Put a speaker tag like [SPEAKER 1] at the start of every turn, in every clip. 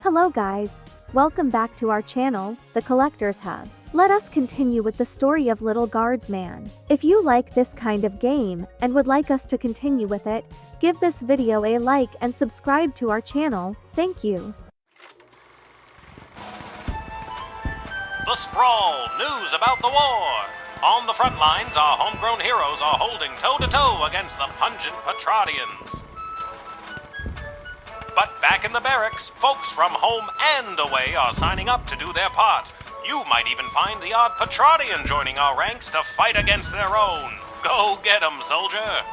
[SPEAKER 1] Hello guys, welcome back to our channel, The Collector's Hub. Let us continue with the story of Lil Guardsman. If you like this kind of game, and would like us to continue with it, give this video a like and subscribe to our channel, thank you.
[SPEAKER 2] The Sprawl, news about the war. On the front lines, our homegrown heroes are holding toe-to-toe against the pungent Petradians. But back in the barracks, folks from home and away are signing up to do their part. You might even find the odd Petradian joining our ranks to fight against their own. Go get 'em, soldier.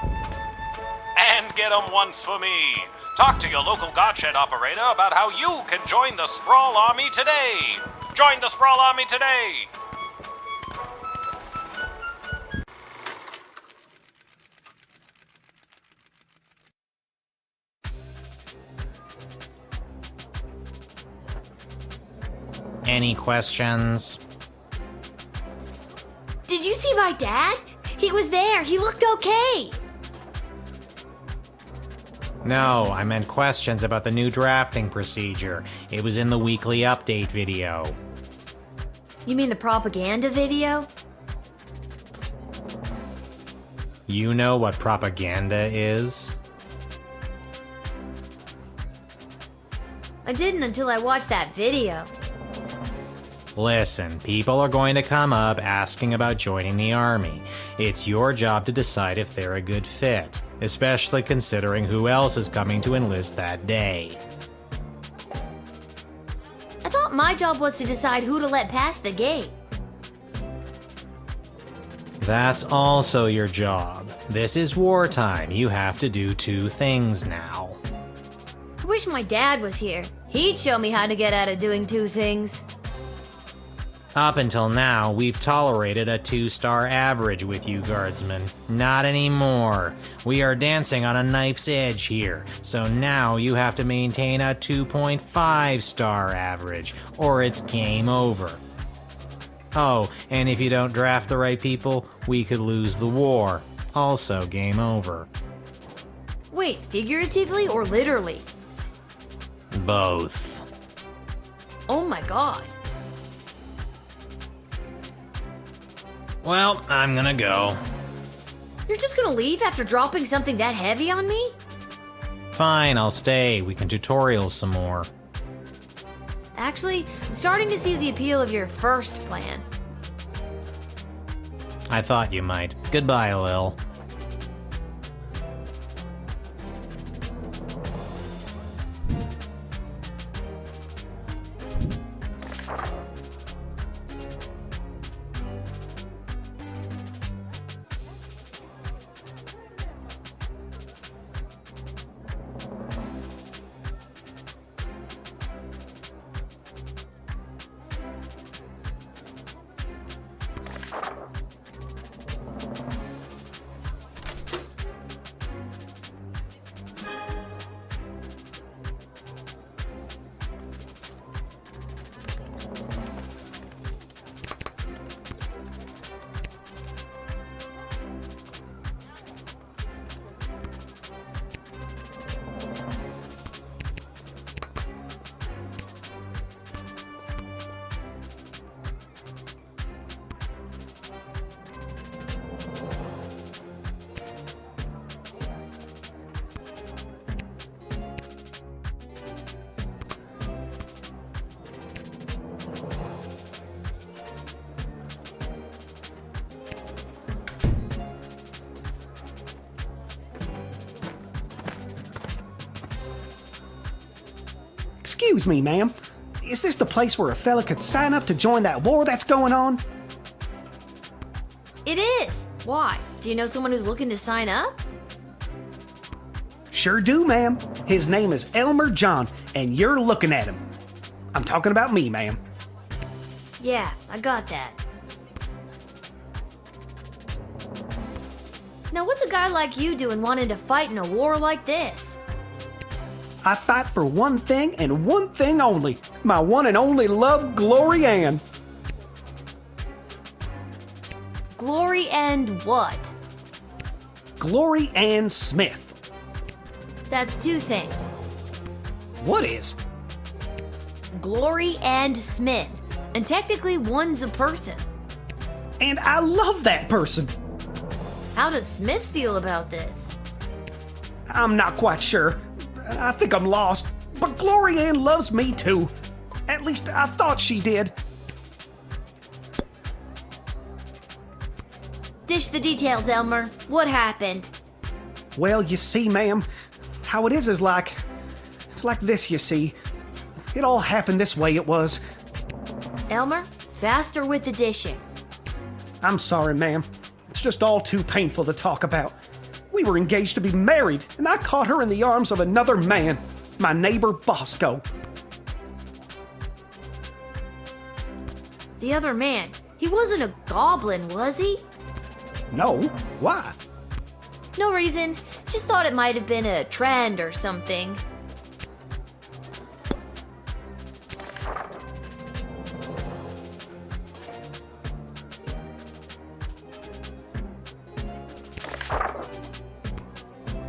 [SPEAKER 2] And get 'em once for me. Talk to your local godshed operator about how you can join the Sprawl Army today. Join the Sprawl Army today.
[SPEAKER 3] Any questions?
[SPEAKER 4] Did you see my dad? He was there. He looked okay.
[SPEAKER 3] No, I meant questions about the new drafting procedure. It was in the weekly update video.
[SPEAKER 4] You mean the propaganda video?
[SPEAKER 3] You know what propaganda is?
[SPEAKER 4] I didn't until I watched that video.
[SPEAKER 3] Listen, people are going to come up asking about joining the army. It's your job to decide if they're a good fit, especially considering who else is coming to enlist that day.
[SPEAKER 4] I thought my job was to decide who to let pass the gate.
[SPEAKER 3] That's also your job. This is wartime. You have to do two things now.
[SPEAKER 4] I wish my dad was here. He'd show me how to get out of doing two things.
[SPEAKER 3] Up until now, we've tolerated a 2-star average with you, Guardsman. Not anymore. We are dancing on a knife's edge here, so now you have to maintain a 2.5-star average, or it's game over. Oh, and if you don't draft the right people, we could lose the war. Also game over.
[SPEAKER 4] Wait, figuratively or literally?
[SPEAKER 3] Both.
[SPEAKER 4] Oh my god.
[SPEAKER 3] Well, I'm gonna go.
[SPEAKER 4] You're just gonna leave after dropping something that heavy on me?
[SPEAKER 3] Fine, I'll stay. We can tutorial some more.
[SPEAKER 4] Actually, I'm starting to see the appeal of your first plan.
[SPEAKER 3] I thought you might. Goodbye, Lil.
[SPEAKER 5] Excuse me, ma'am. Is this the place where a fella could sign up to join that war that's going on?
[SPEAKER 4] It is. Why? Do you know someone who's looking to sign up?
[SPEAKER 5] Sure do, ma'am. His name is Elmer John, and you're looking at him. I'm talking about me, ma'am.
[SPEAKER 4] Yeah, I got that. Now what's a guy like you doing wanting to fight in a war like this?
[SPEAKER 5] I fight for one thing and one thing only. My one and only love, Glory Ann.
[SPEAKER 4] Glory and what?
[SPEAKER 5] Glory Ann Smith.
[SPEAKER 4] That's two things.
[SPEAKER 5] What is?
[SPEAKER 4] Glory and Smith. And technically, one's a person.
[SPEAKER 5] And I love that person.
[SPEAKER 4] How does Smith feel about this?
[SPEAKER 5] I'm not quite sure. I think I'm lost. But Glory Ann loves me too. At least I thought she did.
[SPEAKER 4] Dish the details, Elmer. What happened?
[SPEAKER 5] Well, you see, ma'am, how it is like... It's like this, you see. It all happened this way, it was.
[SPEAKER 4] Elmer, faster with the dishing.
[SPEAKER 5] I'm sorry, ma'am. It's just all too painful to talk about. We were engaged to be married, and I caught her in the arms of another man, my neighbor Bosco.
[SPEAKER 4] The other man, he wasn't a goblin, was he?
[SPEAKER 5] No, why?
[SPEAKER 4] No reason. Just thought it might have been a trend or something.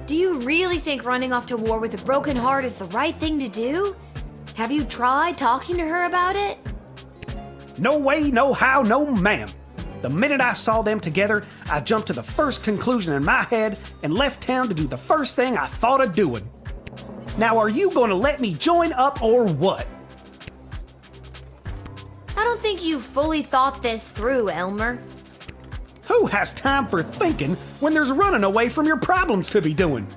[SPEAKER 4] Do you really think running off to war with a broken heart is the right thing to do? Have you tried talking to her about it?
[SPEAKER 5] No way, no how, no ma'am. The minute I saw them together, I jumped to the first conclusion in my head and left town to do the first thing I thought of doing. Now, are you going to let me join up or what?
[SPEAKER 4] I don't think you fully thought this through, Elmer.
[SPEAKER 5] Who has time for thinking when there's running away from your problems to be doing?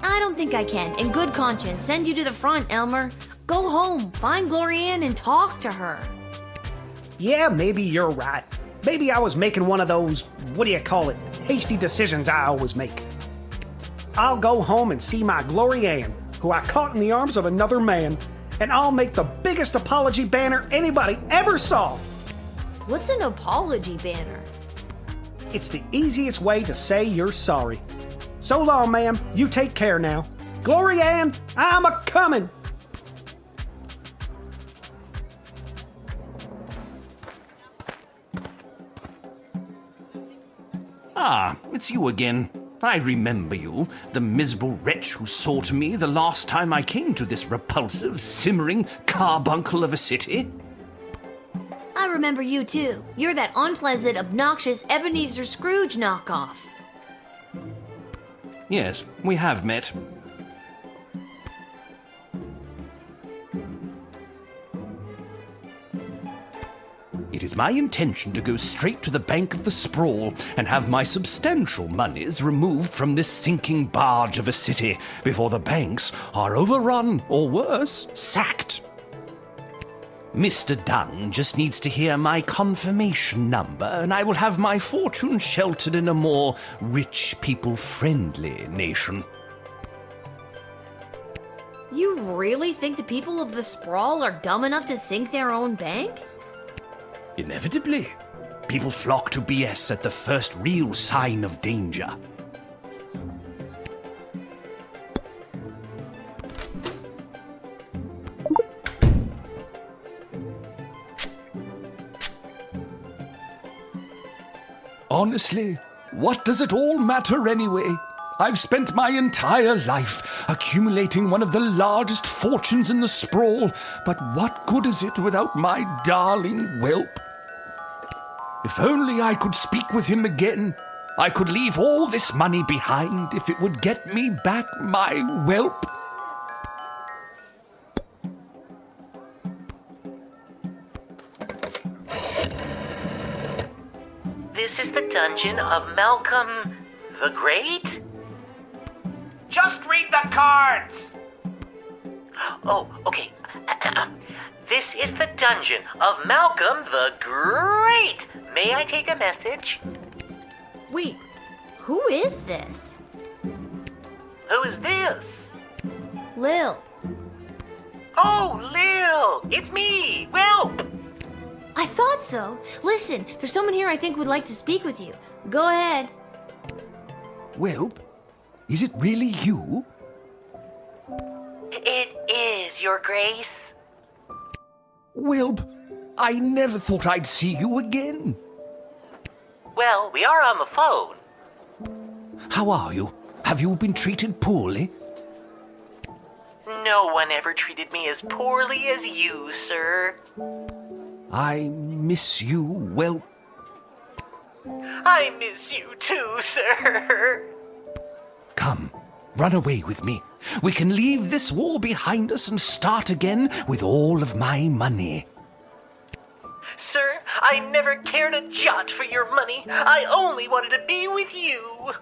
[SPEAKER 4] I don't think I can, in good conscience, send you to the front, Elmer. Go home, find Glory Ann, and talk to her.
[SPEAKER 5] Yeah, maybe you're right. Maybe I was making one of those, what do you call it, hasty decisions I always make. I'll go home and see my Glory Ann, who I caught in the arms of another man, and I'll make the biggest apology banner anybody ever saw.
[SPEAKER 4] What's an apology banner?
[SPEAKER 5] It's the easiest way to say you're sorry. So long, ma'am. You take care now. Glory Ann, I'm a-comin'.
[SPEAKER 6] Ah, it's you again. I remember you, the miserable wretch who saw to me the last time I came to this repulsive, simmering carbuncle of a city.
[SPEAKER 4] I remember you too. You're that unpleasant, obnoxious Ebenezer Scrooge knockoff.
[SPEAKER 6] Yes, we have met. It is my intention to go straight to the bank of the sprawl and have my substantial moneys removed from this sinking barge of a city before the banks are overrun, or worse, sacked. Mr. Dunn just needs to hear my confirmation number, and I will have my fortune sheltered in a more rich, people-friendly nation.
[SPEAKER 4] You really think the people of the sprawl are dumb enough to sink their own bank?
[SPEAKER 6] Inevitably. People flock to BS at the first real sign of danger. Honestly, what does it all matter anyway? I've spent my entire life accumulating one of the largest fortunes in the sprawl, but what good is it without my darling whelp? If only I could speak with him again, I could leave all this money behind if it would get me back my whelp.
[SPEAKER 7] This is the dungeon of Malcolm the Great?
[SPEAKER 8] Just read the cards!
[SPEAKER 7] Oh, okay. This is the dungeon of Malcolm the Great. May I take a message?
[SPEAKER 4] Wait, who is this?
[SPEAKER 7] Who is this?
[SPEAKER 4] Lil.
[SPEAKER 7] Oh, Lil! It's me, Whelp!
[SPEAKER 4] I thought so. Listen, there's someone here I think would like to speak with you. Go ahead.
[SPEAKER 6] Whelp? Is it really you?
[SPEAKER 7] It is, Your Grace.
[SPEAKER 6] Welp, I never thought I'd see you again.
[SPEAKER 7] Well, we are on the phone.
[SPEAKER 6] How are you? Have you been treated poorly?
[SPEAKER 7] No one ever treated me as poorly as you, sir.
[SPEAKER 6] I miss you, Welp.
[SPEAKER 7] I miss you too, sir.
[SPEAKER 6] Come, run away with me. We can leave this war behind us and start again with all of my money.
[SPEAKER 7] Sir, I never cared a jot for your money. I only wanted to be with you.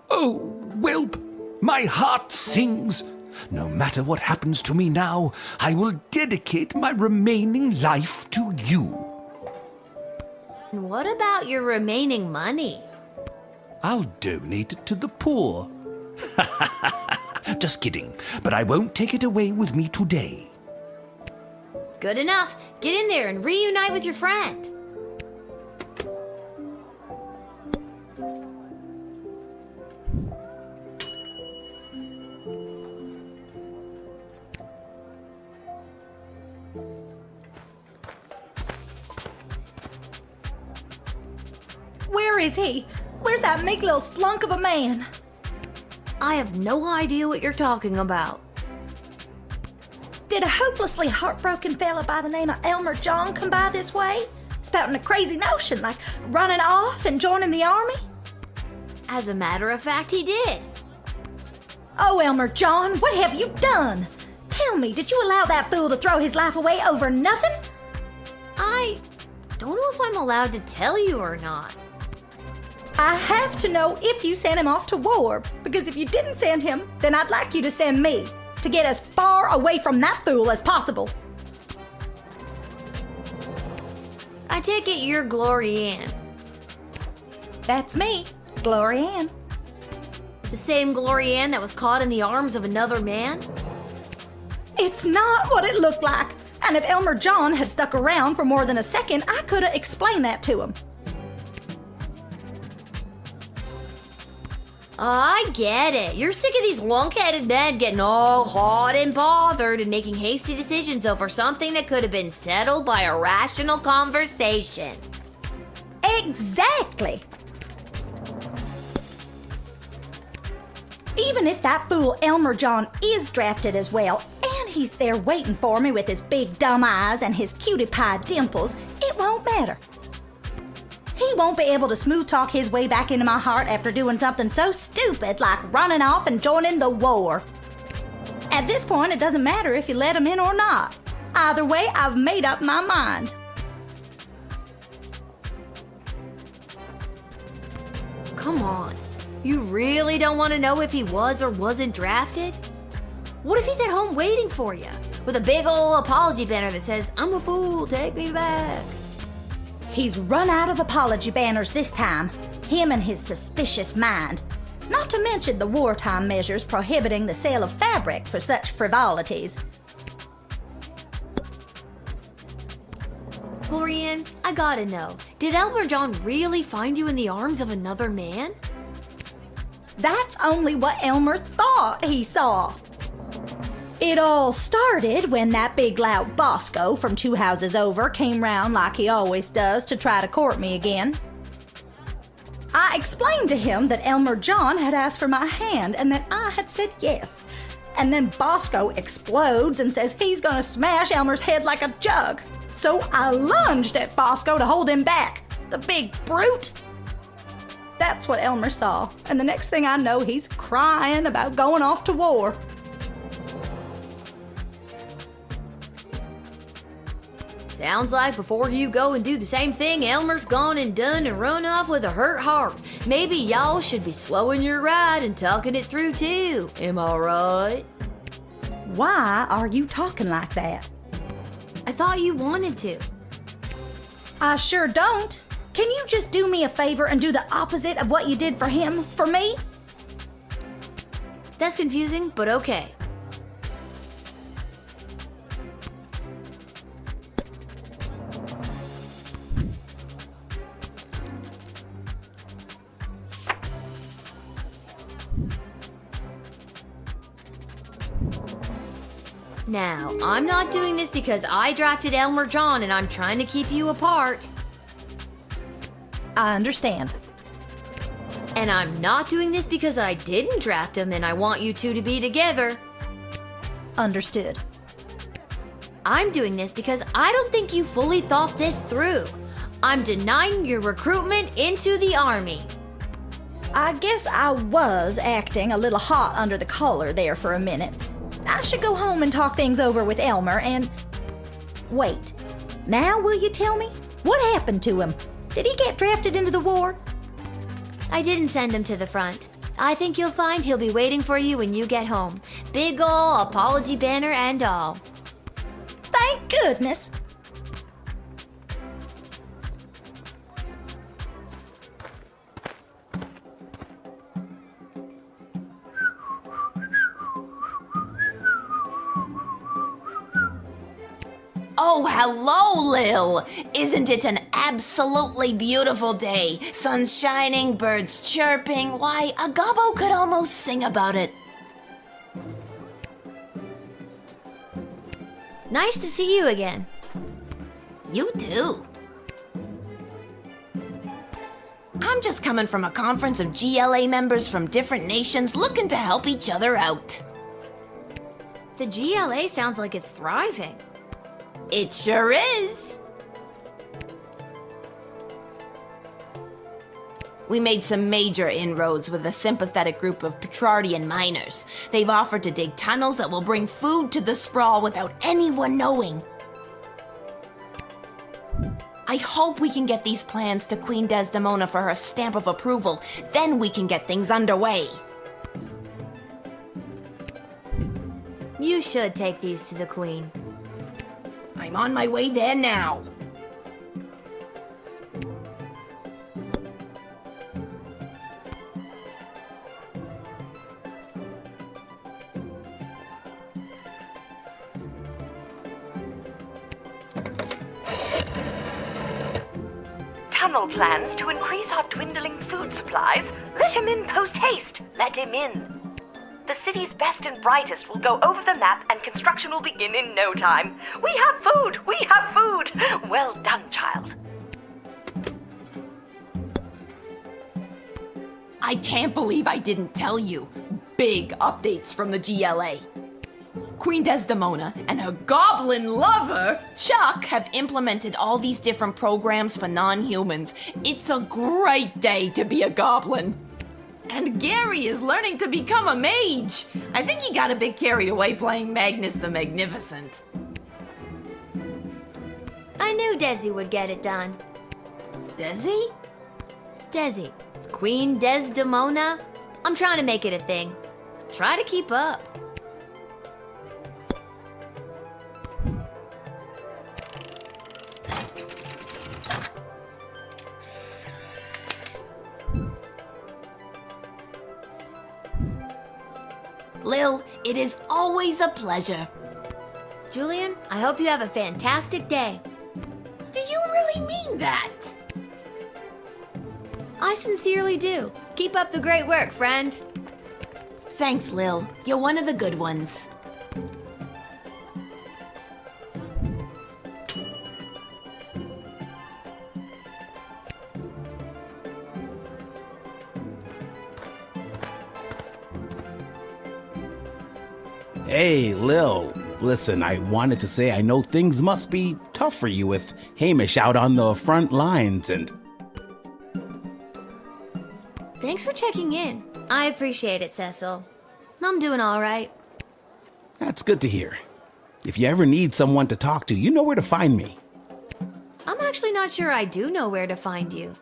[SPEAKER 6] Oh, Welp, my heart sings. No matter what happens to me now, I will dedicate my remaining life to you.
[SPEAKER 4] And what about your remaining money?
[SPEAKER 6] I'll donate it to the poor. Just kidding, but I won't take it away with me today.
[SPEAKER 4] Good enough. Get in there and reunite with your friend.
[SPEAKER 9] Where is he? Where's that meek little slunk of a man?
[SPEAKER 4] I have no idea what you're talking about.
[SPEAKER 9] Did a hopelessly heartbroken fella by the name of Elmer John come by this way? Spouting a crazy notion like running off and joining the army?
[SPEAKER 4] As a matter of fact, he did.
[SPEAKER 9] Oh, Elmer John, what have you done? Tell me, did you allow that fool to throw his life away over nothing?
[SPEAKER 4] I don't know if I'm allowed to tell you or not.
[SPEAKER 9] I have to know if you sent him off to war, because if you didn't send him, then I'd like you to send me, to get as far away from that fool as possible.
[SPEAKER 4] I take it you're Glory Ann.
[SPEAKER 9] That's me, Glory Ann.
[SPEAKER 4] The same Glory Ann that was caught in the arms of another man?
[SPEAKER 9] It's not what it looked like. And if Elmer John had stuck around for more than a second, I could have explained that to him.
[SPEAKER 4] I get it. You're sick of these lunk-headed men getting all hot and bothered and making hasty decisions over something that could have been settled by a rational conversation.
[SPEAKER 9] Exactly. Even if that fool Elmer John is drafted as well, and he's there waiting for me with his big dumb eyes and his cutie pie dimples, it won't matter. He won't be able to smooth talk his way back into my heart after doing something so stupid like running off and joining the war. At this point, it doesn't matter if you let him in or not. Either way, I've made up my mind.
[SPEAKER 4] Come on. You really don't want to know if he was or wasn't drafted? What if he's at home waiting for you with a big old apology banner that says, "I'm a fool, take me back"?
[SPEAKER 9] He's run out of apology banners this time. Him and his suspicious mind. Not to mention the wartime measures prohibiting the sale of fabric for such frivolities.
[SPEAKER 4] Glory Ann, I gotta know, did Elmer John really find you in the arms of another man?
[SPEAKER 9] That's only what Elmer thought he saw. It all started when that big loud Bosco from 2 houses over came round like he always does to try to court me again. I explained to him that Elmer John had asked for my hand and that I had said yes. And then Bosco explodes and says he's gonna smash Elmer's head like a jug. So I lunged at Bosco to hold him back. The big brute! That's what Elmer saw, and the next thing I know, he's crying about going off to war.
[SPEAKER 4] Sounds like before you go and do the same thing, Elmer's gone and done and run off with a hurt heart. Maybe y'all should be slowing your ride and talking it through too. Am I right?
[SPEAKER 9] Why are you talking like that?
[SPEAKER 4] I thought you wanted to.
[SPEAKER 9] I sure don't. Can you just do me a favor and do the opposite of what you did for him, for me?
[SPEAKER 4] That's confusing, but okay. Now, I'm not doing this because I drafted Elmer John and I'm trying to keep you apart.
[SPEAKER 9] I understand.
[SPEAKER 4] And I'm not doing this because I didn't draft him and I want you two to be together.
[SPEAKER 9] Understood.
[SPEAKER 4] I'm doing this because I don't think you fully thought this through. I'm denying your recruitment into the army.
[SPEAKER 9] I guess I was acting a little hot under the collar there for a minute. I should go home and talk things over with Elmer and... Wait, now will you tell me? What happened to him? Did he get drafted into the war?
[SPEAKER 4] I didn't send him to the front. I think you'll find he'll be waiting for you when you get home. Big ol' apology banner and all.
[SPEAKER 9] Thank goodness.
[SPEAKER 10] Oh, hello, Lil! Isn't it an absolutely beautiful day? Sun's shining, birds chirping. Why, a gobbo could almost sing about it.
[SPEAKER 4] Nice to see you again.
[SPEAKER 10] You too. I'm just coming from a conference of GLA members from different nations looking to help each other out.
[SPEAKER 4] The GLA sounds like it's thriving.
[SPEAKER 10] It sure is. We made some major inroads with a sympathetic group of Petrardian miners. They've offered to dig tunnels that will bring food to the sprawl without anyone knowing. I hope we can get these plans to Queen Desdemona for her stamp of approval. Then we can get things underway.
[SPEAKER 4] You should take these to the Queen.
[SPEAKER 10] I'm on my way there now.
[SPEAKER 7] Tunnel plans to increase our dwindling food supplies. Let him in post haste. Let him in. The city's best and brightest will go over the map and construction will begin in no time. We have food! We have food! Well done, child.
[SPEAKER 10] I can't believe I didn't tell you. Big updates from the GLA. Queen Desdemona and her goblin lover, Chuck, have implemented all these different programs for non-humans. It's a great day to be a goblin. And Gary is learning to become a mage. I think he got a bit carried away playing Magnus the Magnificent.
[SPEAKER 4] I knew Desi would get it done.
[SPEAKER 10] Desi?
[SPEAKER 4] Desi. Queen Desdemona. I'm trying to make it a thing. Try to keep up.
[SPEAKER 10] Lil, it is always a pleasure.
[SPEAKER 4] Julian, I hope you have a fantastic day.
[SPEAKER 10] Do you really mean that?
[SPEAKER 4] I sincerely do. Keep up the great work, friend.
[SPEAKER 10] Thanks, Lil. You're one of the good ones.
[SPEAKER 11] Hey, Lil. Listen, I wanted to say I know things must be tough for you with Hamish out on the front lines and...
[SPEAKER 4] Thanks for checking in. I appreciate it, Cecil. I'm doing all right.
[SPEAKER 11] That's good to hear. If you ever need someone to talk to, you know where to find me.
[SPEAKER 4] I'm actually not sure I do know where to find you.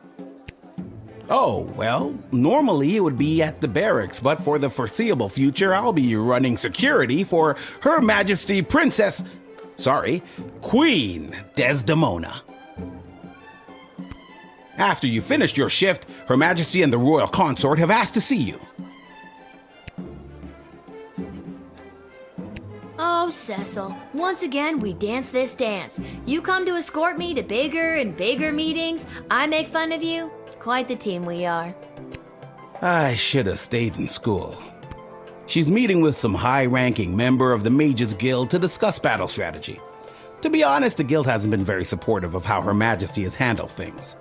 [SPEAKER 11] Oh, well, normally it would be at the barracks, but for the foreseeable future, I'll be running security for Her Majesty Queen Desdemona. After you finished your shift, Her Majesty and the Royal Consort have asked to see you.
[SPEAKER 4] Oh, Cecil. Once again, we dance this dance. You come to escort me to bigger and bigger meetings. I make fun of you. Quite the team we are.
[SPEAKER 11] I should have stayed in school. She's meeting with some high-ranking member of the Mages Guild to discuss battle strategy. To be honest, the guild hasn't been very supportive of how Her Majesty has handled things.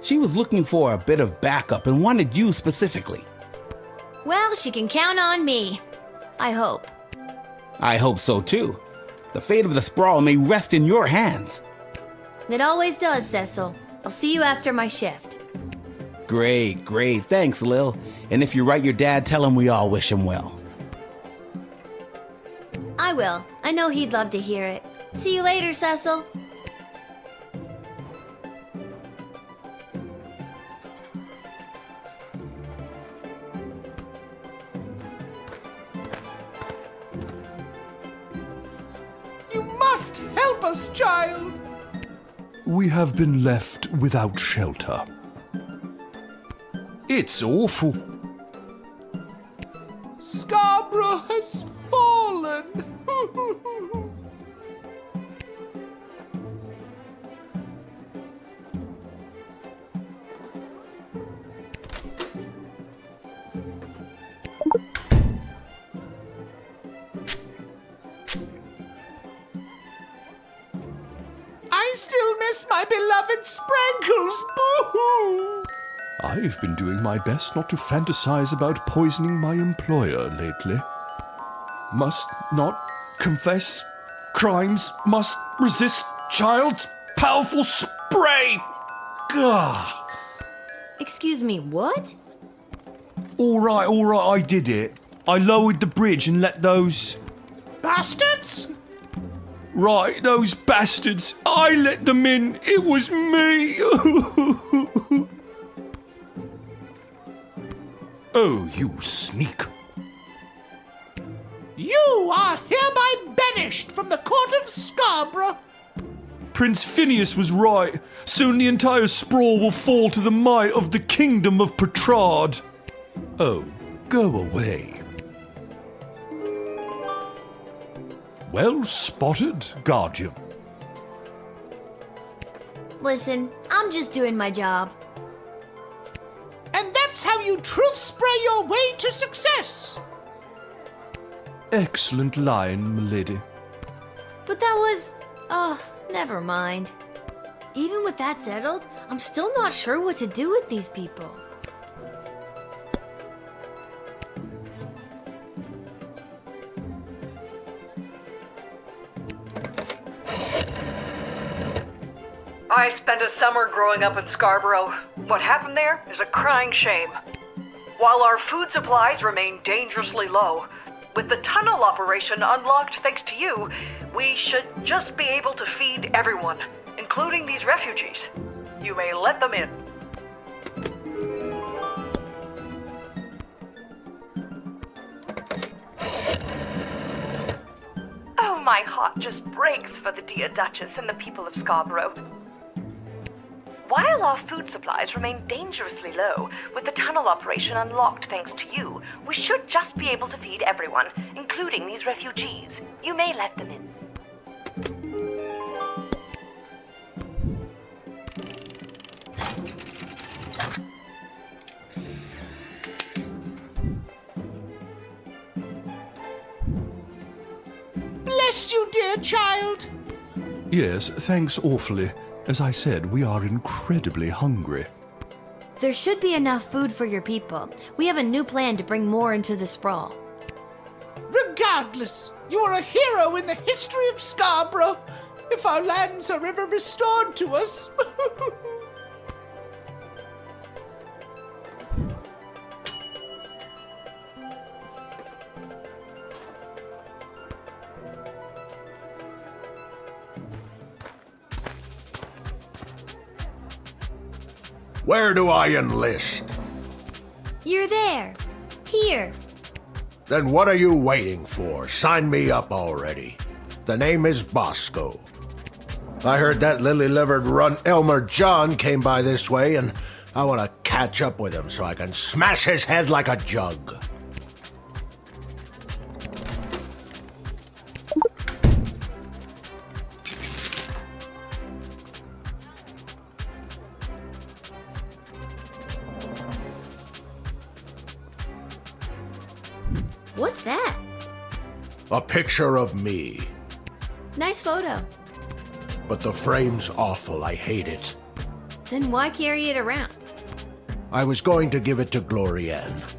[SPEAKER 11] She was looking for a bit of backup and wanted you specifically.
[SPEAKER 4] Well, she can count on me. I hope.
[SPEAKER 11] I hope so too. The fate of the sprawl may rest in your hands.
[SPEAKER 4] It always does, Cecil. I'll see you after my shift.
[SPEAKER 11] Great. Thanks, Lil. And if you write your dad, tell him we all wish him well.
[SPEAKER 4] I will. I know he'd love to hear it. See you later, Cecil.
[SPEAKER 8] You must help us, child.
[SPEAKER 6] We have been left without shelter. It's awful.
[SPEAKER 8] Scarborough has fallen. I still miss my beloved Sprankles. Boo-hoo!
[SPEAKER 6] I've been doing my best not to fantasize about poisoning my employer lately. Must not confess crimes, must resist child's powerful spray. Gah!
[SPEAKER 4] Excuse me, what?
[SPEAKER 6] All right, I did it. I lowered the bridge and let those...
[SPEAKER 8] Bastards?
[SPEAKER 6] Right, those bastards. I let them in. It was me. Oh, you sneak.
[SPEAKER 8] You are hereby banished from the court of Scarborough.
[SPEAKER 6] Prince Phineas was right. Soon the entire sprawl will fall to the might of the kingdom of Petrard. Oh, go away. Well spotted, Guardian.
[SPEAKER 4] Listen, I'm just doing my job.
[SPEAKER 8] And that's how you truth spray your way to success.
[SPEAKER 6] Excellent line, milady.
[SPEAKER 4] But that was... oh, never mind. Even with that settled, I'm still not sure what to do with these people.
[SPEAKER 7] I spent a summer growing up in Scarborough. What happened there is a crying shame. While our food supplies remain dangerously low, with the tunnel operation unlocked thanks to you, we should just be able to feed everyone, including these refugees. You may let them in. Oh, my heart just breaks for the dear Duchess and the people of Scarborough. While our food supplies remain dangerously low, with the tunnel operation unlocked thanks to you, we should just be able to feed everyone, including these refugees. You may let them in.
[SPEAKER 8] Bless you, dear child.
[SPEAKER 6] Yes, thanks awfully. As I said, we are incredibly hungry.
[SPEAKER 4] There should be enough food for your people. We have a new plan to bring more into the sprawl.
[SPEAKER 8] Regardless, you are a hero in the history of Scarborough. If our lands are ever restored to us.
[SPEAKER 12] Where do I enlist?
[SPEAKER 4] You're there. Here.
[SPEAKER 12] Then what are you waiting for? Sign me up already. The name is Bosco. I heard that lily-livered runt Elmer John came by this way, and I want to catch up with him so I can smash his head like a jug.
[SPEAKER 4] What's that?
[SPEAKER 12] A picture of me.
[SPEAKER 4] Nice photo.
[SPEAKER 12] But the frame's awful. I hate it.
[SPEAKER 4] Then why carry it around?
[SPEAKER 12] I was going to give it to Glorianne,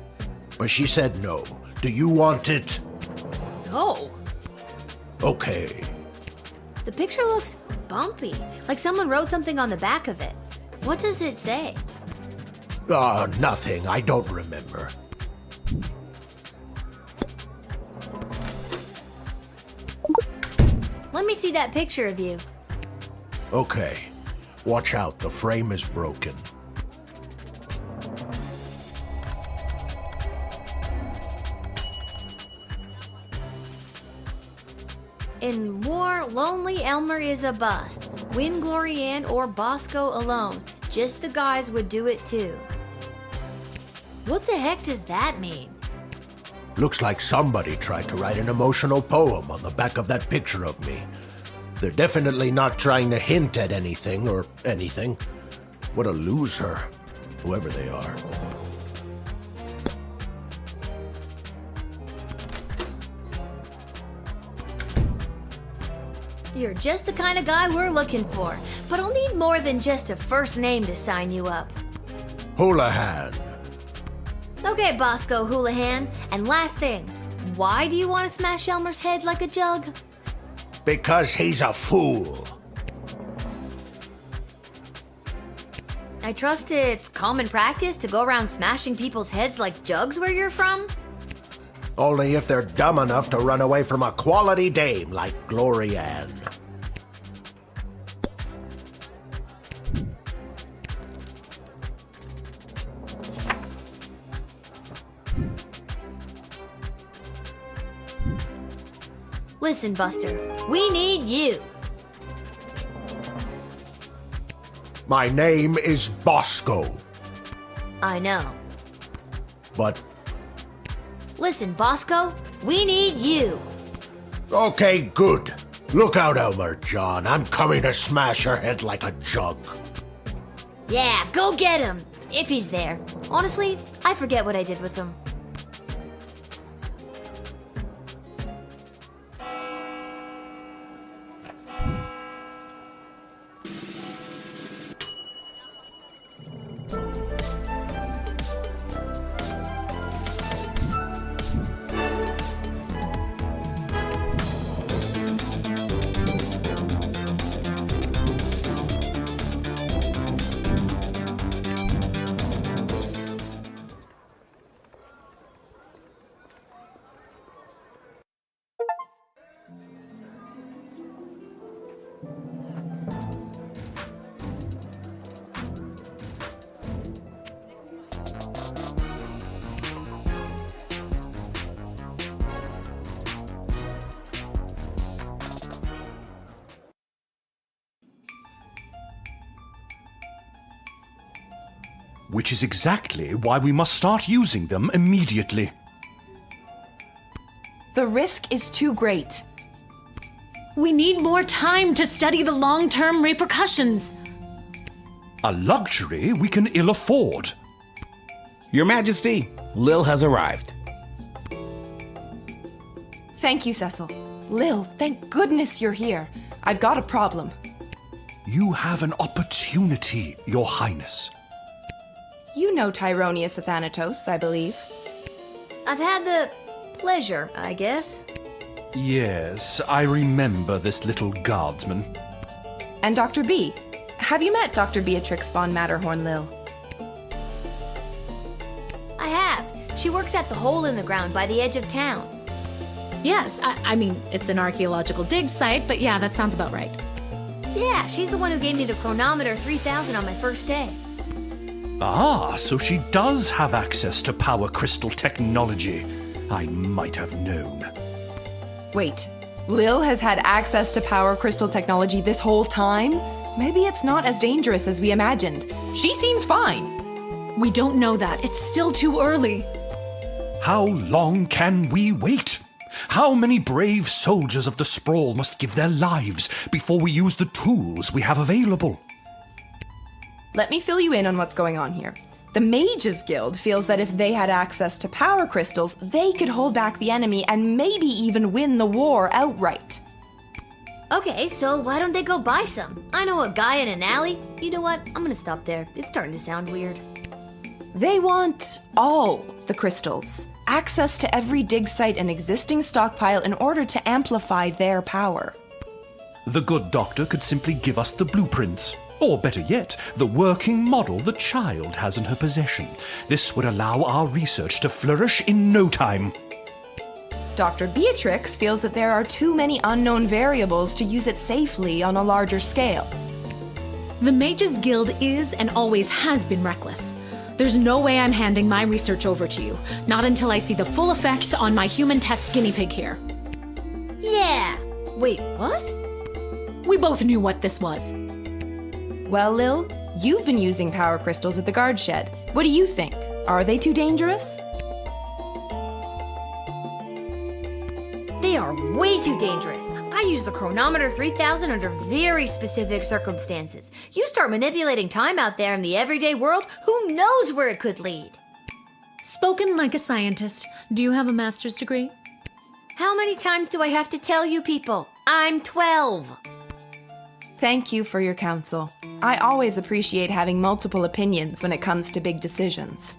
[SPEAKER 12] but she said no. Do you want it?
[SPEAKER 4] No.
[SPEAKER 12] Okay.
[SPEAKER 4] The picture looks bumpy, like someone wrote something on the back of it. What does it say?
[SPEAKER 12] Nothing. I don't remember.
[SPEAKER 4] Let me see that picture of you.
[SPEAKER 12] Okay. Watch out. The frame is broken.
[SPEAKER 4] In war, lonely Elmer is a bust. Win Glorianne or Bosco alone. Just the guys would do it too. What the heck does that mean?
[SPEAKER 12] Looks like somebody tried to write an emotional poem on the back of that picture of me. They're definitely not trying to hint at anything or anything. What a loser, whoever they are.
[SPEAKER 4] You're just the kind of guy we're looking for, but I'll need more than just a first name to sign you up.
[SPEAKER 12] Houlihan.
[SPEAKER 4] Okay, Bosco Houlihan. And last thing, why do you want to smash Elmer's head like a jug?
[SPEAKER 12] Because he's a fool.
[SPEAKER 4] I trust it's common practice to go around smashing people's heads like jugs where you're from?
[SPEAKER 12] Only if they're dumb enough to run away from a quality dame like Glorianne.
[SPEAKER 4] Listen, Buster, we need you.
[SPEAKER 12] My name is Bosco.
[SPEAKER 4] I know.
[SPEAKER 12] But,
[SPEAKER 4] Listen, Bosco, we need you.
[SPEAKER 12] okay, good. Look out, Elmer John. I'm coming to smash your head like a jug.
[SPEAKER 4] Yeah, go get him, if he's there. Honestly, I forget what I did with him.
[SPEAKER 6] Which is exactly why we must start using them immediately.
[SPEAKER 10] The risk is too great.
[SPEAKER 13] We need more time to study the long-term repercussions.
[SPEAKER 6] A luxury we can ill afford.
[SPEAKER 11] Your Majesty, Lil has arrived.
[SPEAKER 10] Thank you, Cecil. Lil, thank goodness you're here. I've got a problem.
[SPEAKER 6] You have an opportunity, Your Highness.
[SPEAKER 10] You know Tyronius Athanatos, I believe.
[SPEAKER 4] I've had the pleasure, I guess.
[SPEAKER 6] Yes, I remember this little guardsman.
[SPEAKER 10] And Dr. B. Have you met Dr. Beatrix von Matterhorn, Lil?
[SPEAKER 4] I have. She works at the hole in the ground by the edge of town.
[SPEAKER 13] Yes, I mean, it's an archaeological dig site, but yeah, that sounds about right.
[SPEAKER 4] Yeah, she's the one who gave me the chronometer 3000 on my first day.
[SPEAKER 6] Ah, so she does have access to power crystal technology. I might have known.
[SPEAKER 10] Wait, Lil has had access to power crystal technology this whole time? Maybe it's not as dangerous as we imagined. She seems fine.
[SPEAKER 13] We don't know that. It's still too early.
[SPEAKER 6] How long can we wait? How many brave soldiers of the Sprawl must give their lives before we use the tools we have available?
[SPEAKER 10] Let me fill you in on what's going on here. The Mages Guild feels that if they had access to power crystals, they could hold back the enemy and maybe even win the war outright.
[SPEAKER 4] Okay, so why don't they go buy some? I know a guy in an alley. You know what? I'm gonna stop there. It's starting to sound weird.
[SPEAKER 10] They want all the crystals. Access to every dig site and existing stockpile in order to amplify their power.
[SPEAKER 6] The good doctor could simply give us the blueprints. Or better yet, the working model the child has in her possession. This would allow our research to flourish in no time.
[SPEAKER 10] Dr. Beatrix feels that there are too many unknown variables to use it safely on a larger scale.
[SPEAKER 13] The Mages Guild is and always has been reckless. There's no way I'm handing my research over to you, not until I see the full effects on my human test guinea pig here.
[SPEAKER 4] Yeah. Wait, what?
[SPEAKER 13] We both knew what this was.
[SPEAKER 10] Well, Lil, you've been using power crystals at the guard shed. What do you think? Are they too dangerous?
[SPEAKER 4] They are way too dangerous. I use the chronometer 3000 under very specific circumstances. You start manipulating time out there in the everyday world, who knows where it could lead?
[SPEAKER 13] Spoken like a scientist. Do you have a master's degree?
[SPEAKER 4] How many times do I have to tell you people? I'm 12.
[SPEAKER 10] Thank you for your counsel. I always appreciate having multiple opinions when it comes to big decisions.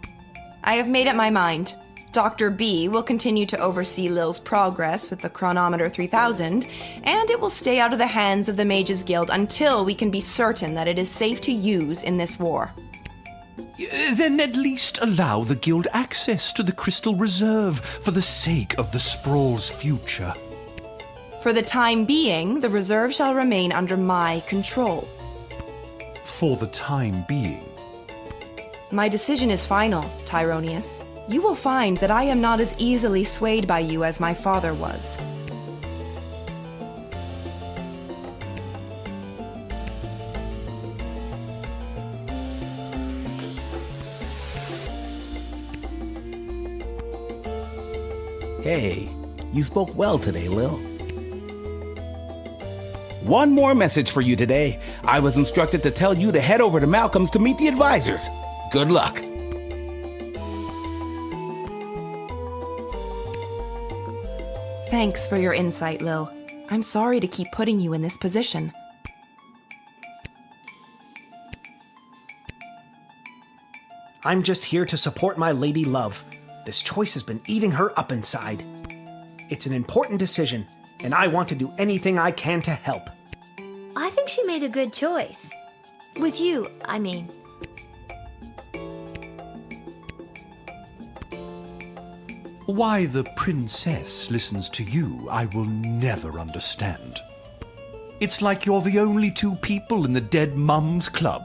[SPEAKER 10] I have made up my mind. Dr. B will continue to oversee Lil's progress with the chronometer 3000, and it will stay out of the hands of the Mages Guild until we can be certain that it is safe to use in this war.
[SPEAKER 6] Then at least allow the guild access to the crystal reserve for the sake of the Sprawl's future.
[SPEAKER 10] For the time being, the reserve shall remain under my control.
[SPEAKER 6] For the time being.
[SPEAKER 10] My decision is final, Tyronius. You will find that I am not as easily swayed by you as my father was.
[SPEAKER 11] Hey, you spoke well today, Lil. One more message for you today. I was instructed to tell you to head over to Malcolm's to meet the advisors. Good luck.
[SPEAKER 10] Thanks for your insight, Lil. I'm sorry to keep putting you in this position.
[SPEAKER 5] I'm just here to support my lady love. This choice has been eating her up inside. It's an important decision, and I want to do anything I can to help.
[SPEAKER 4] I think she made a good choice. With you, I mean.
[SPEAKER 6] Why the princess listens to you, I will never understand. It's like you're the only two people in the Dead Mums Club.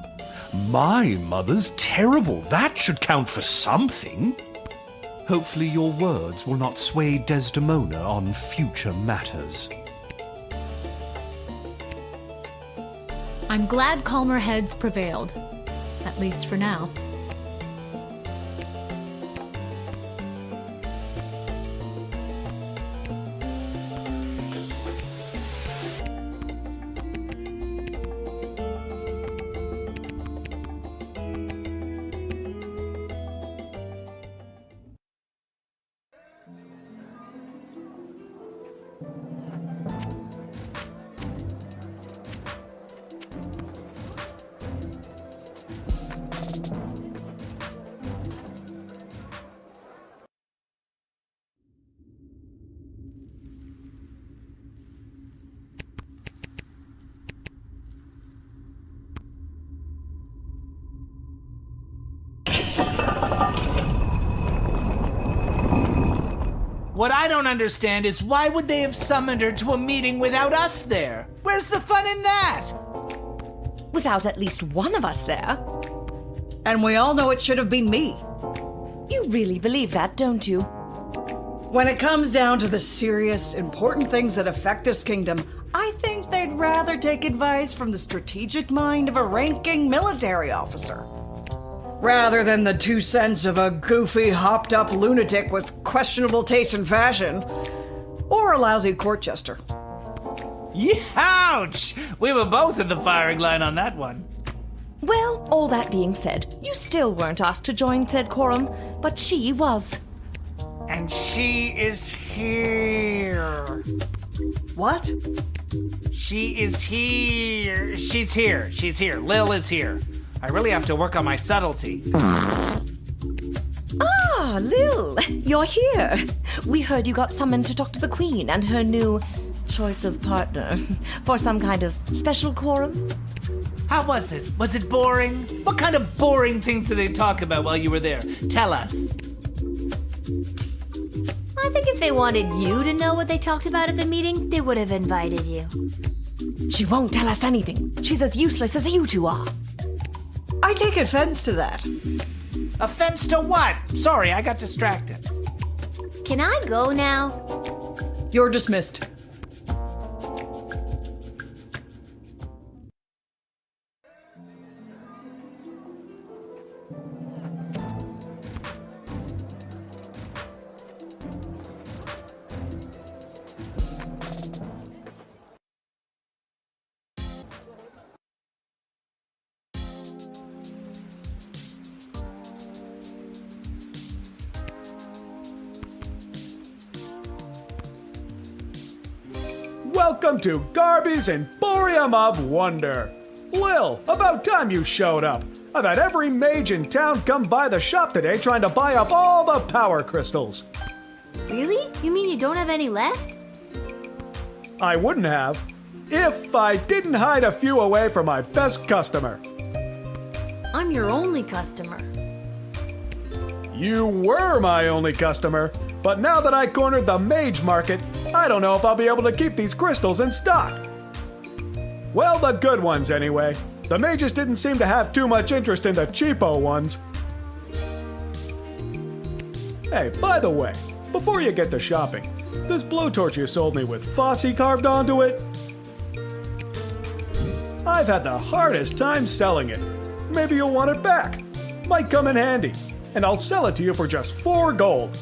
[SPEAKER 6] My mother's terrible. That should count for something. Hopefully your words will not sway Desdemona on future matters.
[SPEAKER 13] I'm glad calmer heads prevailed. At least for now.
[SPEAKER 8] What I don't understand is why would they have summoned her to a meeting without us there? Where's the fun in that?
[SPEAKER 7] Without at least one of us there.
[SPEAKER 14] And we all know it should have been me.
[SPEAKER 7] You really believe that, don't you?
[SPEAKER 14] When it comes down to the serious, important things that affect this kingdom, I think they'd rather take advice from the strategic mind of a ranking military officer, rather than the 2 cents of a goofy, hopped-up lunatic with questionable taste in fashion, or a lousy court jester.
[SPEAKER 8] Ouch! We were both in the firing line on that one.
[SPEAKER 15] Well, all that being said, you still weren't asked to join said quorum, but she was.
[SPEAKER 8] And she is here.
[SPEAKER 14] What?
[SPEAKER 8] She is here. She's here. She's here. Lil is here. I really have to work on my subtlety.
[SPEAKER 15] Ah, Lil, you're here. We heard you got summoned to talk to the Queen and her new choice of partner for some kind of special quorum.
[SPEAKER 8] How was it? Was it boring? What kind of boring things did they talk about while you were there? Tell us.
[SPEAKER 4] I think if they wanted you to know what they talked about at the meeting, they would have invited you.
[SPEAKER 15] She won't tell us anything. She's as useless as you two are.
[SPEAKER 14] I take offense to that.
[SPEAKER 8] Offense to what? Sorry, I got distracted.
[SPEAKER 4] Can I go now?
[SPEAKER 14] You're dismissed.
[SPEAKER 16] Welcome to Garby's Emporium of Wonder. Lil, about time you showed up. I've had every mage in town come by the shop today trying to buy up all the power crystals.
[SPEAKER 4] Really? You mean you don't have any left?
[SPEAKER 16] I wouldn't have if I didn't hide a few away for my best customer.
[SPEAKER 4] I'm your only customer.
[SPEAKER 16] You were my only customer, but now that I cornered the mage market, I don't know if I'll be able to keep these crystals in stock. Well, the good ones anyway. The mages didn't seem to have too much interest in the cheapo ones. Hey, by the way, before you get to shopping, this blowtorch you sold me with Fosse carved onto it? I've had the hardest time selling it. Maybe you'll want it back. Might come in handy. And I'll sell it to you for just 4 gold.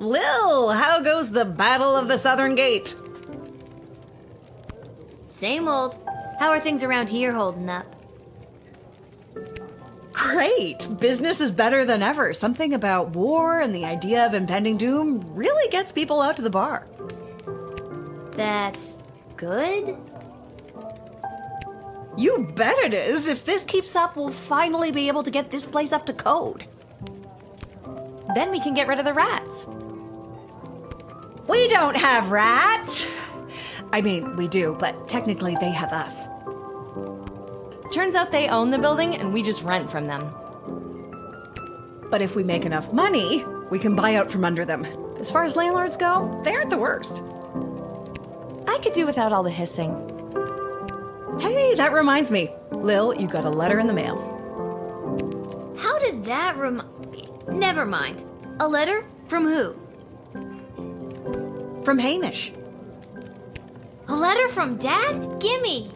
[SPEAKER 14] Lil, how goes the Battle of the Southern Gate?
[SPEAKER 4] Same old. How are things around here holding up?
[SPEAKER 14] Great! Business is better than ever. Something about war and the idea of impending doom really gets people out to the bar.
[SPEAKER 4] That's good?
[SPEAKER 14] You bet it is. If this keeps up, we'll finally be able to get this place up to code.
[SPEAKER 15] Then we can get rid of the rats.
[SPEAKER 14] We don't have rats! I mean, we do, but technically they have us.
[SPEAKER 15] Turns out they own the building and we just rent from them.
[SPEAKER 14] But if we make enough money, we can buy out from under them. As far as landlords go, they aren't the worst.
[SPEAKER 15] I could do without all the hissing.
[SPEAKER 14] Hey, that reminds me. Lil, you got a letter in the mail.
[SPEAKER 4] How did that Never mind. A letter? From who?
[SPEAKER 14] From Hamish.
[SPEAKER 4] A letter from Dad? Gimme!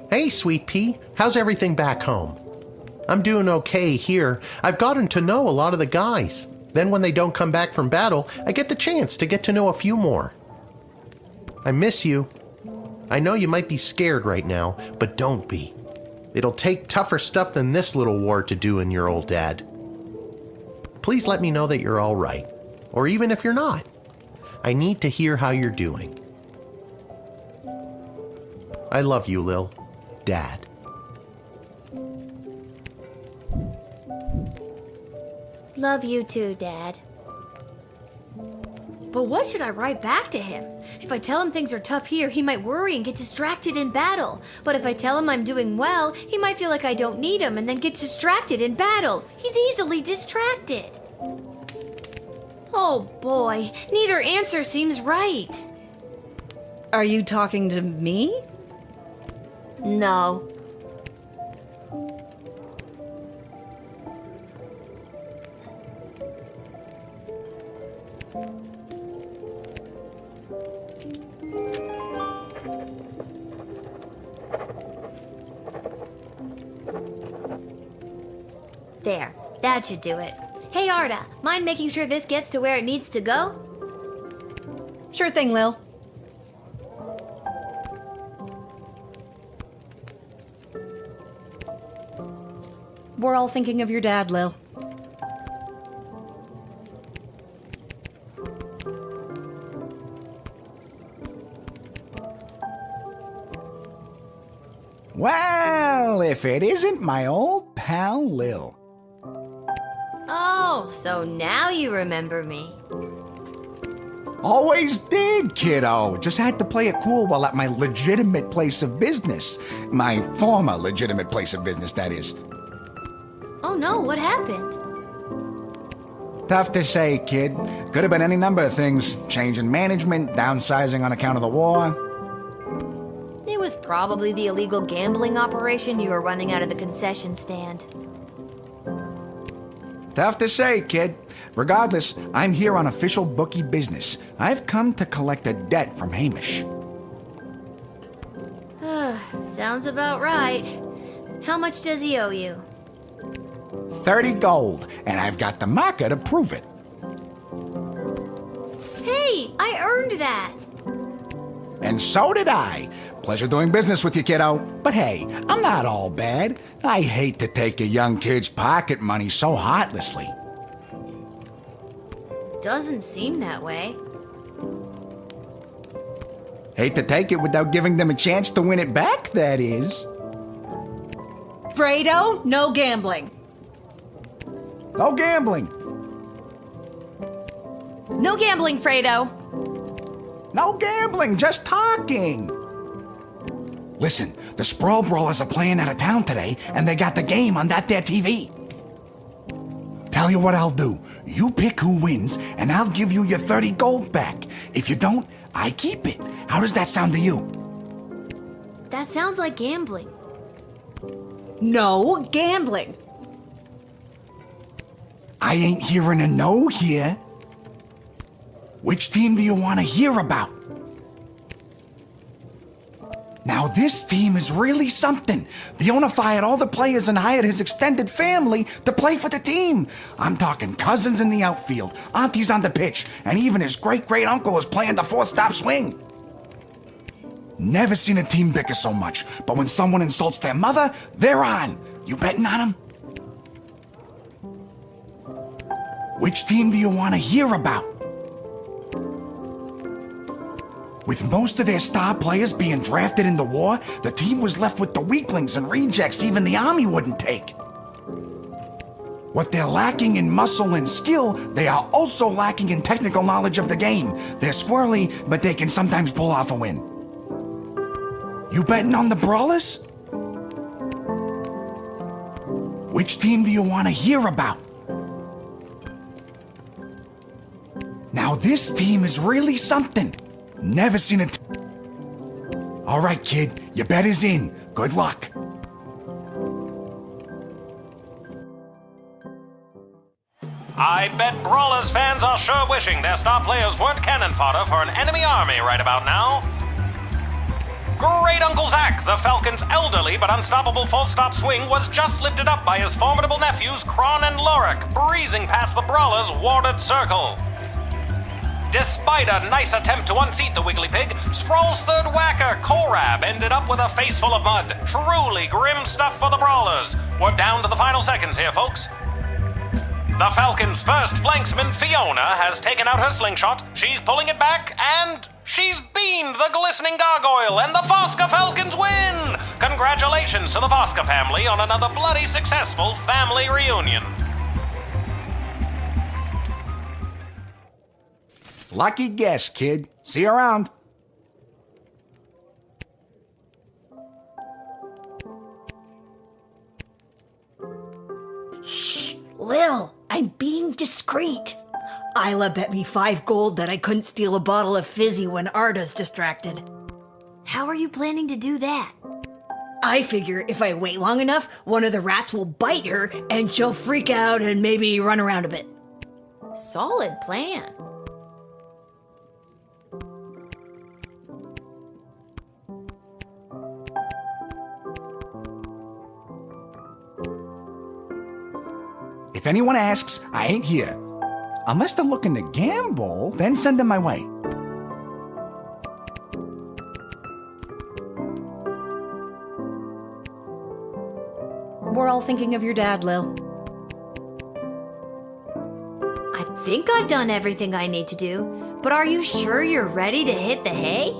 [SPEAKER 17] Hey, Sweet Pea, how's everything back home? I'm doing okay here. I've gotten to know a lot of the guys. Then when they don't come back from battle, I get the chance to get to know a few more. I miss you. I know you might be scared right now, but don't be. It'll take tougher stuff than this little war to do in your old dad. Please let me know that you're all right, or even if you're not. I need to hear how you're doing. I love you, Lil. Dad.
[SPEAKER 4] Love you too, Dad. But what should I write back to him? If I tell him things are tough here, he might worry and get distracted in battle. But if I tell him I'm doing well, he might feel like I don't need him and then get distracted in battle. He's easily distracted. Oh boy, neither answer seems right.
[SPEAKER 14] Are you talking to me?
[SPEAKER 4] No. There, that should do it. Hey Arda, mind making sure this gets to where it needs to go?
[SPEAKER 14] Sure thing, Lil. We're all thinking of your dad, Lil.
[SPEAKER 18] Well, if it isn't my old pal Lil.
[SPEAKER 4] Oh, so now you remember me.
[SPEAKER 18] Always did, kiddo. Just had to play it cool while at my legitimate place of business. My former legitimate place of business, that is.
[SPEAKER 4] Oh no, what happened?
[SPEAKER 18] Tough to say, kid. Could have been any number of things. Change in management, downsizing on account of the war.
[SPEAKER 4] It was probably the illegal gambling operation you were running out of the concession stand.
[SPEAKER 18] Tough to say, kid. Regardless, I'm here on official bookie business. I've come to collect a debt from Hamish.
[SPEAKER 4] Sounds about right. How much does he owe you?
[SPEAKER 18] 30 gold, and I've got the marker to prove it.
[SPEAKER 4] Hey, I earned that!
[SPEAKER 18] And so did I. Pleasure doing business with you, kiddo. But hey, I'm not all bad. I hate to take a young kid's pocket money so heartlessly.
[SPEAKER 4] Doesn't seem that way.
[SPEAKER 18] Hate to take it without giving them a chance to win it back, that is.
[SPEAKER 14] Fredo, no gambling.
[SPEAKER 18] No gambling.
[SPEAKER 15] No gambling, Fredo.
[SPEAKER 18] No gambling, just talking. Listen, the Sprawl Brawlers are playing out of town today, and they got the game on that there TV. Tell you what I'll do. You pick who wins, and I'll give you your 30 gold back. If you don't, I keep it. How does that sound to you?
[SPEAKER 4] That sounds like gambling.
[SPEAKER 14] No gambling.
[SPEAKER 18] I ain't hearing a no here. Which team do you want to hear about? Now this team is really something. The owner fired all the players and hired his extended family to play for the team. I'm talking cousins in the outfield, aunties on the pitch, and even his great-great-uncle is playing the fourth-stop swing. Never seen a team bicker so much, but when someone insults their mother, they're on. You betting on them? Which team do you want to hear about? With most of their star players being drafted in the war, the team was left with the weaklings and rejects even the army wouldn't take. What they're lacking in muscle and skill, they are also lacking in technical knowledge of the game. They're squirrely, but they can sometimes pull off a win. You betting on the Brawlers? Which team do you want to hear about? Now this team is really something. Never seen it. All right, kid, your bet is in. Good luck.
[SPEAKER 2] I bet Brawlers fans are sure wishing their star players weren't cannon fodder for an enemy army right about now. Great Uncle Zach, the Falcon's elderly but unstoppable full-stop swing, was just lifted up by his formidable nephews Kron and Lorik, breezing past the Brawlers' warded circle. Despite a nice attempt to unseat the Wiggly Pig, Sprawl's third whacker, Korab, ended up with a face full of mud. Truly grim stuff for the Brawlers. We're down to the final seconds here, folks. The Falcon's first flanksman, Fiona, has taken out her slingshot. She's pulling it back, and she's beamed the glistening gargoyle, and the Voska Falcons win! Congratulations to the Voska family on another bloody successful family reunion.
[SPEAKER 18] Lucky guess, kid. See you around.
[SPEAKER 9] Shh, Lil, I'm being discreet.
[SPEAKER 14] Isla bet me 5 gold that I couldn't steal a bottle of fizzy when Arda's distracted.
[SPEAKER 4] How are you planning to do that?
[SPEAKER 14] I figure if I wait long enough, one of the rats will bite her and she'll freak out and maybe run around a bit.
[SPEAKER 4] Solid plan.
[SPEAKER 18] If anyone asks, I ain't here. Unless they're looking to gamble, then send them my way.
[SPEAKER 15] We're all thinking of your dad, Lil.
[SPEAKER 4] I think I've done everything I need to do, but are you sure you're ready to hit the hay?